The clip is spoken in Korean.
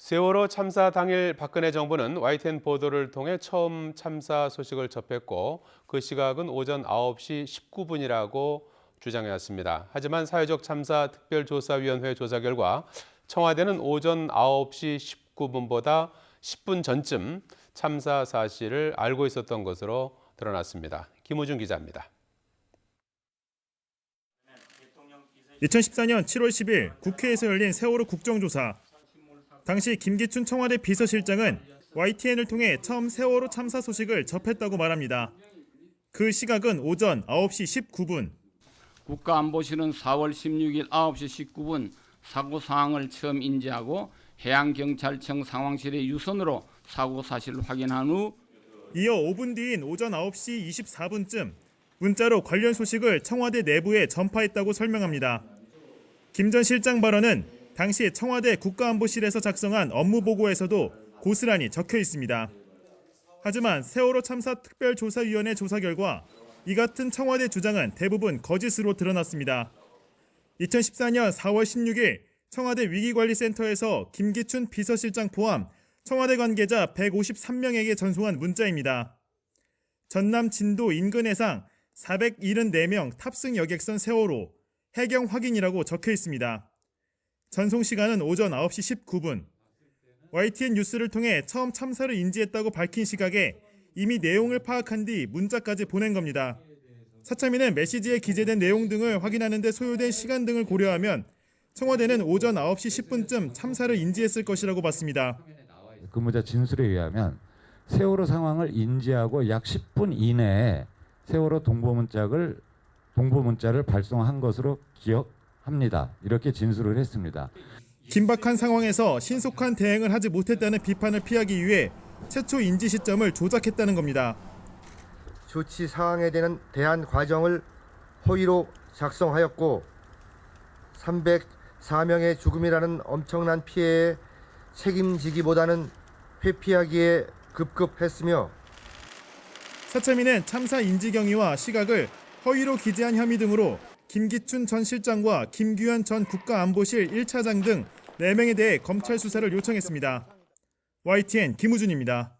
세월호 참사 당일 박근혜 정부는 YTN 보도를 통해 처음 참사 소식을 접했고 그 시각은 오전 9시 19분이라고 주장해왔습니다. 하지만 사회적 참사 특별조사위원회 조사 결과 청와대는 오전 9시 19분보다 10분 전쯤 참사 사실을 알고 있었던 것으로 드러났습니다. 김우준 기자입니다. 2014년 7월 10일 국회에서 열린 세월호 국정조사. 당시 김기춘 청와대 비서실장은 YTN을 통해 처음 세월호 참사 소식을 접했다고 말합니다. 그 시각은 오전 9시 19분. 국가안보실은 4월 16일 9시 19분 사고 상황을 처음 인지하고 해양경찰청 상황실의 유선으로 사고 사실을 확인한 후 이어 5분 뒤인 오전 9시 24분쯤 문자로 관련 소식을 청와대 내부에 전파했다고 설명합니다. 김 전 실장 발언은 당시 청와대 국가안보실에서 작성한 업무보고에서도 고스란히 적혀 있습니다. 하지만 세월호 참사 특별조사위원회 조사 결과 이 같은 청와대 주장은 대부분 거짓으로 드러났습니다. 2014년 4월 16일 청와대 위기관리센터에서 김기춘 비서실장 포함 청와대 관계자 153명에게 전송한 문자입니다. 전남 진도 인근 해상 474명 탑승 여객선 세월호 해경 확인이라고 적혀 있습니다. 전송 시간은 오전 9시 19분. YTN 뉴스를 통해 처음 참사를 인지했다고 밝힌 시각에 이미 내용을 파악한 뒤 문자까지 보낸 겁니다. 사참위는 메시지에 기재된 내용 등을 확인하는 데 소요된 시간 등을 고려하면 청와대는 오전 9시 10분쯤 참사를 인지했을 것이라고 봤습니다. 근무자 진술에 의하면 세월호 상황을 인지하고 약 10분 이내에 세월호 동보 문자를 발송한 것으로 기억합니다. 이렇게 진술을 했습니다. 긴박한 상황에서 신속한 대응을 하지 못했다는 비판을 피하기 위해 최초 인지 시점을 조작했다는 겁니다. 조치 사항에 대한 과정을 허위로 작성하였고 304명의 죽음이라는 엄청난 피해에 책임지기보다는 회피하기에 급급했으며 사참위는 참사 인지 경위와 시각을 허위로 기재한 혐의 등으로 김기춘 전 실장과 김규현 전 국가안보실 1차장 등 4명에 대해 검찰 수사를 요청했습니다. YTN 김우준입니다.